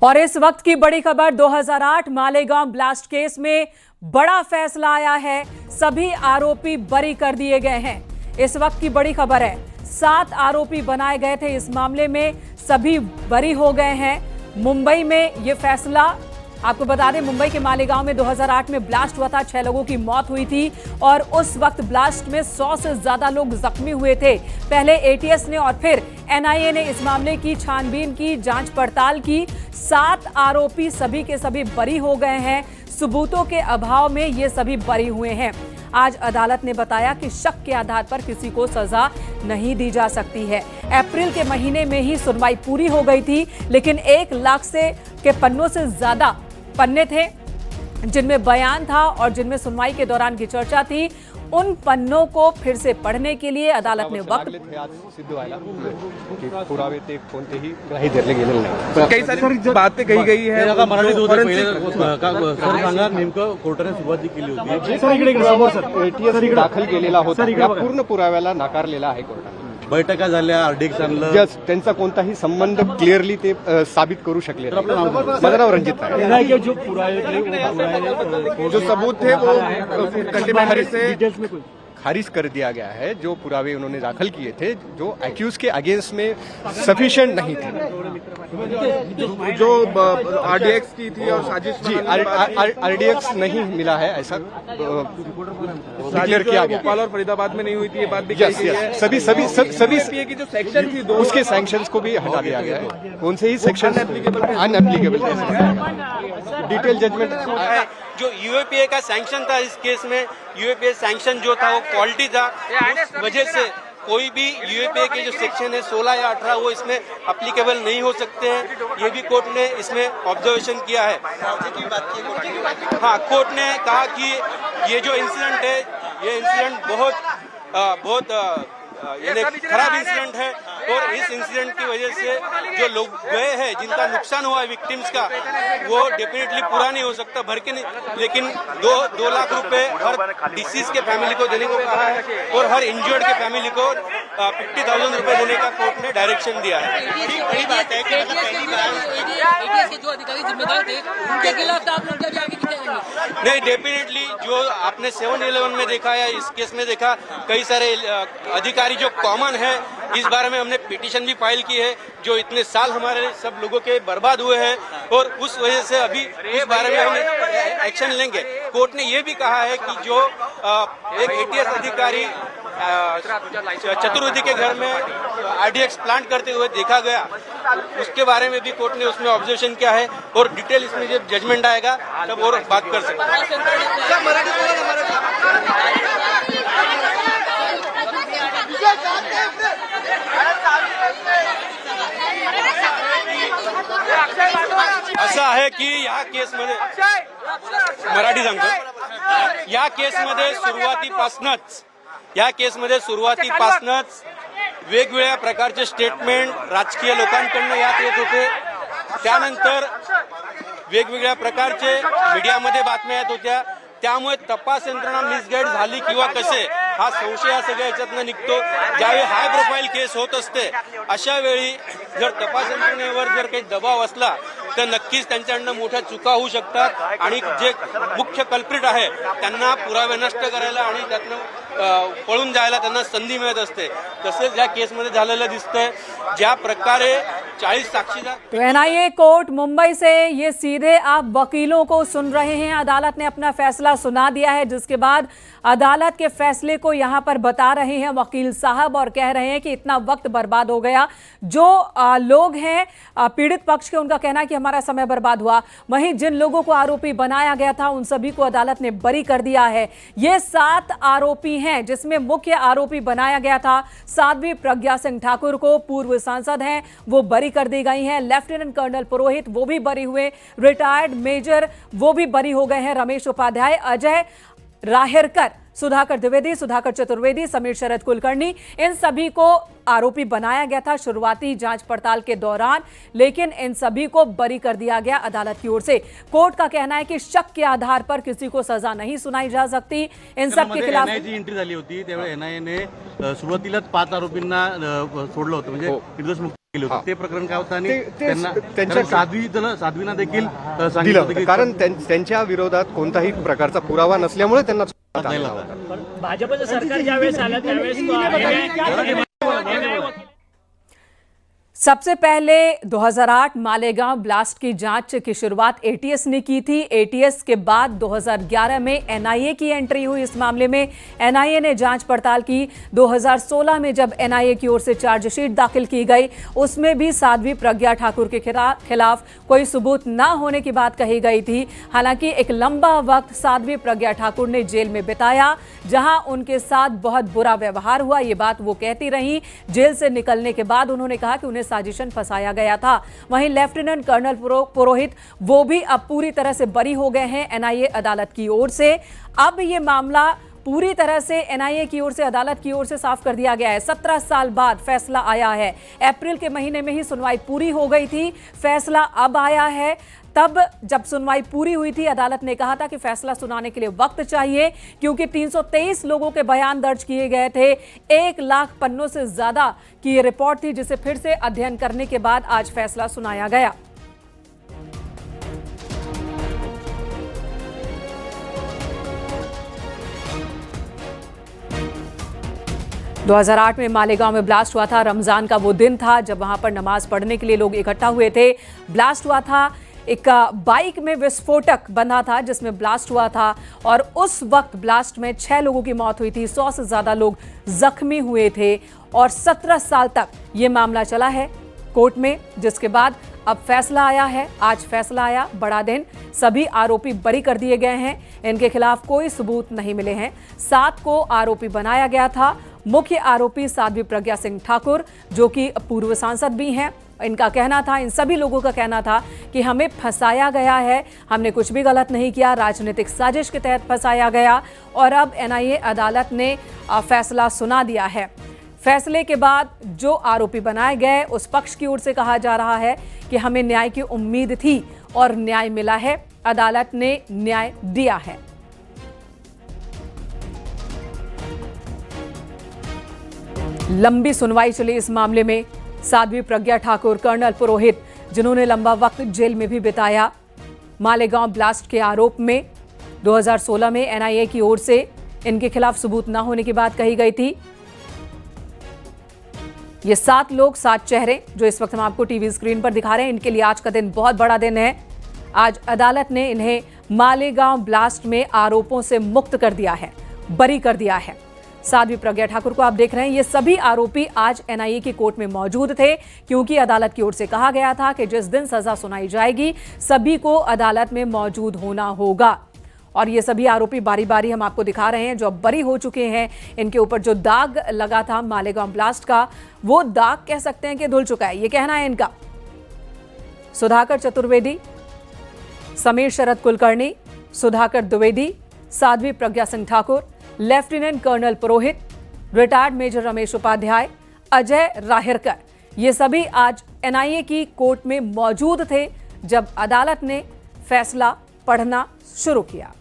और इस वक्त की बड़ी खबर 2008 मालेगांव ब्लास्ट केस में बड़ा फैसला आया है। सभी आरोपी बरी कर दिए गए हैं। इस वक्त की बड़ी खबर है, 7 आरोपी बनाए गए थे इस मामले में, सभी बरी हो गए हैं। मुंबई में यह फैसला, आपको बता दें, मुंबई के मालेगांव में 2008 में ब्लास्ट हुआ था, 6 लोगों की मौत हुई थी और उस वक्त ब्लास्ट में 100 से ज्यादा लोग जख्मी हुए थे। पहले एटीएस ने और फिर एनआईए ने इस मामले की छानबीन की, जांच पड़ताल की। 7 आरोपी सभी के सभी बरी हो गए हैं। सबूतों के अभाव में ये सभी बरी हुए हैं। आज अदालत ने बताया कि शक के आधार पर किसी को सजा नहीं दी जा सकती है। अप्रैल के महीने में ही सुनवाई पूरी हो गई थी, लेकिन 1 लाख के पन्नों से ज्यादा पन्ने थे जिनमें बयान था और जिनमें सुनवाई के दौरान की चर्चा थी। उन पन्नों को फिर से पढ़ने के लिए अदालत ने वक्त पुरावे ते कोणतेही ग्राही धरले गेलेले नाही। कई सारी बातें कही गई है। मराठी सर सांगा, नेमकं कोर्टाने सुरुवात जी केली होती, एटीएस दाखल केलेला होता, या पूर्ण पुराव्याला नाकारलेला आहे कोर्टाने। बैठका झाल्या, आरडीएक्स आणलं, जस्ट त्यांचा कोणताही संबंध क्लिअरली ते साबित करू शकले नाही। माझं नाव रंजित आहे। जो सबूत थे वो कंटेम्प्ट से खारिज कर दिया गया है। जो पुरावे उन्होंने दाखल किए थे, जो एक्यूज के अगेंस्ट में सफिशिएंट नहीं थे। जो आरडीएक्स की थी और साजिश जी, आरडीएक्स नहीं मिला है, ऐसा डिक्लेयर किया गया। भोपाल और फरीदाबाद में नहीं हुई थी, ये बात भी कही गई है। सभी की जो सेक्शन थी उसके सैंक्शंस को भी हटा दिया गया है। कौन से ही सेक्शन अनएप्लीकेबल डिटेल जजमेंट। जो यूएपीए का सैंक्शन था इस केस में, यूएपीए सैंक्शन जो था वो फॉल्टी था। उस वजह से कोई भी यूएपीए के जो सेक्शन है 16 या 18 वो इसमें अप्लीकेबल नहीं हो सकते हैं। ये भी कोर्ट ने इसमें ऑब्जर्वेशन किया है। हाँ, कोर्ट ने कहा कि ये जो इंसिडेंट है, ये इंसिडेंट बहुत यानी खराब इंसिडेंट है और इस इंसिडेंट की वजह से जो लोग गए हैं, जिनका नुकसान हुआ है विक्टिम्स का, वो डेफिनेटली पूरा नहीं हो सकता भर के नहीं, लेकिन 2 लाख रुपए हर डिसीज के फैमिली को देने को कहा है और हर इंजर्ड के फैमिली को 50,000 रुपए देने का कोर्ट ने डायरेक्शन दिया है। बड़ी बात है कि एटीएस के जो अधिकारी जिम्मेदार थे उनके खिलाफ आप लोग क्या आगे जाएंगे? नहीं, डेफिनेटली जो आपने 7-11 में देखा या इस केस में देखा, कई सारे अधिकारी जो कॉमन है, इस बारे में हमने पिटीशन भी फाइल की है। जो इतने साल हमारे सब लोगों के बर्बाद हुए हैं और उस वजह से अभी इस बारे में हम एक्शन लेंगे। कोर्ट ने ये भी कहा है कि जो एक एटीएस अधिकारी चतुर्वेदी के घर में आरडीएक्स प्लांट करते हुए देखा गया, उसके बारे में भी कोर्ट ने उसमें ऑब्जर्वेशन किया है और डिटेल इसमें जब जजमेंट आएगा तब और बात कर सकते हैं। असं आहे की या केसमध्ये मराठी सांगतो, या सुरुवातीपासूनच वेगवेगळ्या प्रकारचे स्टेटमेंट राजकीय लोकांकडून यात येत होते। त्यानंतर वेगवेगळ्या प्रकारचे मीडियामध्ये बातम्या येत होत्या। त्यामुळे तपास यंत्रणा मिसगाईड झाली किंवा कसे हा संशय या सगळ्या याच्यातनं निघतो। ज्यावेळी हाय प्रोफाईल केस होत असते, अशा वेळी जर तपास यंत्रणेवर जर काही दबाव असला तर नक्कीच त्यांच्याकडनं मोठ्या चुका होऊ शकतात आणि जे मुख्य कल्प्रिट आहे त्यांना पुरावे नष्ट करायला आणि त्यातनं पळून जायला त्यांना संधी मिळत असते। तसेच या केसमध्ये झालेलं दिसतंय। ज्या प्रकारे 40 साक्षीदार। तो एनआईए कोर्ट मुंबई से ये सीधे आप वकीलों को सुन रहे हैं। अदालत ने अपना फैसला सुना दिया है, जिसके बाद अदालत के फैसले को यहां पर बता रहे हैं वकील साहब और कह रहे हैं कि इतना वक्त बर्बाद हो गया। जो लोग हैं पीड़ित पक्ष के, उनका कहना है कि हमारा समय बर्बाद हुआ। वहीं जिन लोगों को आरोपी बनाया गया था उन सभी को अदालत ने बरी कर दिया है। ये 7 आरोपी हैं, जिसमें मुख्य आरोपी बनाया गया था साध्वी प्रज्ञा सिंह ठाकुर को, पूर्व सांसद हैं, वो बरी कर दी गई हैं। लेफ्टिनेंट कर्नल पुरोहित वो भी बरी हुए, रिटायर्ड मेजर वो भी बरी हो गए हैं, रमेश उपाध्याय, अजय राहेरकर सुधाकर द्विवेदी, सुधाकर चतुर्वेदी, समीर शरद कुलकर्णी, इन सभी को आरोपी बनाया गया था शुरुआती जांच पड़ताल के दौरान, लेकिन इन सभी को बरी कर दिया गया अदालत की ओर से। कोर्ट का कहना है कि शक के आधार पर किसी को सजा नहीं सुनाई जा सकती। इन सब के खिलाफ एनआयची एंट्री झाली होती, त्यावेळी एनआयने सुरुवातीलाच 5 आरोपींना सोडलं होतं, म्हणजे निर्दोष मुक्त केले होते. ते प्रकरण काय होतं आणि त्यांना साध्वींना देखील सांगितलं होतं दिलं, की कारण त्यांच्या विरोधात कोणताही प्रकारचा पुरावा नसल्यामुळे त्यांना जायला होता. भाजपचं सरकार ज्यावेळेस आलं त्यावेळेस सबसे पहले 2008 मालेगांव ब्लास्ट की जांच की शुरुआत एटीएस ने की थी। एटीएस के बाद 2011 में एनआईए की एंट्री हुई इस मामले में। एनआईए ने जांच पड़ताल की। 2016 में जब एनआईए की ओर से चार्जशीट दाखिल की गई, उसमें भी साध्वी प्रज्ञा ठाकुर के खिलाफ कोई सबूत न होने की बात कही गई थी। हालांकि एक लंबा वक्त साध्वी प्रज्ञा ठाकुर ने जेल में बिताया, जहां उनके साथ बहुत बुरा व्यवहार हुआ, ये बात वो कहती रही। जेल से निकलने के बाद उन्होंने कहा कि उन्हें साजिशन फंसाया गया था। वहीं लेफ्टिनेंट कर्नल पुरोहित वो भी अब पूरी तरह से बरी हो गए हैं एनआईए अदालत की ओर से। अब ये मामला पूरी तरह से एनआईए की ओर से, अदालत की ओर से साफ कर दिया गया है। 17 साल बाद फैसला आया है। अप्रैल के महीने में ही सुनवाई पूरी हो गई थी, फैसला अब आया है। तब जब सुनवाई पूरी हुई थी, अदालत ने कहा था कि फैसला सुनाने के लिए वक्त चाहिए, क्योंकि 323 लोगों के बयान दर्ज किए गए थे। 1 लाख पन्नों से ज्यादा की ये रिपोर्ट थी, जिसे फिर से अध्ययन करने के बाद आज फैसला सुनाया गया। – 2008 में मालेगांव में ब्लास्ट हुआ था। रमजान का वो दिन था जब वहां पर नमाज पढ़ने के लिए लोग इकट्ठा हुए थे। ब्लास्ट हुआ था, एक बाइक में विस्फोटक बंधा था जिसमें ब्लास्ट हुआ था, और उस वक्त ब्लास्ट में 6 लोगों की मौत हुई थी। 100 से ज्यादा लोग जख्मी हुए थे, और 17 साल तक ये मामला चला है कोर्ट में, जिसके बाद अब फैसला आया है। आज फैसला आया, बड़ा दिन। सभी आरोपी बरी कर दिए गए हैं, इनके खिलाफ कोई सबूत नहीं मिले हैं। 7 को आरोपी बनाया गया था। मुख्य आरोपी साध्वी प्रज्ञा सिंह ठाकुर, जो कि पूर्व सांसद भी हैं, इनका कहना था, इन सभी लोगों का कहना था कि हमें फंसाया गया है, हमने कुछ भी गलत नहीं किया, राजनीतिक साजिश के तहत फंसाया गया। और अब एनआईए अदालत ने फैसला सुना दिया है। फैसले के बाद जो आरोपी बनाए गए, उस पक्ष की ओर से कहा जा रहा है कि हमें न्याय की उम्मीद थी और न्याय मिला है, अदालत ने न्याय दिया है। लंबी सुनवाई चली इस मामले में। साध्वी प्रज्ञा ठाकुर, कर्नल पुरोहित, जिन्होंने लंबा वक्त जेल में भी बिताया मालेगांव ब्लास्ट के आरोप में। 2016 में एनआईए की ओर से इनके खिलाफ सबूत न होने की बात कही गई थी। ये 7 लोग, 7 चेहरे जो इस वक्त हम आपको टीवी स्क्रीन पर दिखा रहे हैं, इनके लिए आज का दिन बहुत बड़ा दिन है। आज अदालत ने इन्हें मालेगांव ब्लास्ट में आरोपों से मुक्त कर दिया है, बरी कर दिया है। साध्वी प्रज्ञा ठाकुर को आप देख रहे हैं, ये सभी आरोपी आज एनआईए की कोर्ट में मौजूद थे, क्योंकि अदालत की ओर से कहा गया था कि जिस दिन सजा सुनाई जाएगी, सभी को अदालत में मौजूद होना होगा। और ये सभी आरोपी बारी बारी हम आपको दिखा रहे हैं जो अब बरी हो चुके हैं। इनके ऊपर जो दाग लगा था मालेगांव ब्लास्ट का, वो दाग कह सकते हैं कि धुल चुका है, ये कहना है इनका। सुधाकर चतुर्वेदी, समीर शरद कुलकर्णी, सुधाकर द्विवेदी, साध्वी प्रज्ञा सिंह ठाकुर, लेफ्टिनेंट कर्नल पुरोहित, रिटायर्ड मेजर रमेश उपाध्याय, अजय राहिरकर, ये सभी आज एनआईए की कोर्ट में मौजूद थे जब अदालत ने फैसला पढ़ना शुरू किया।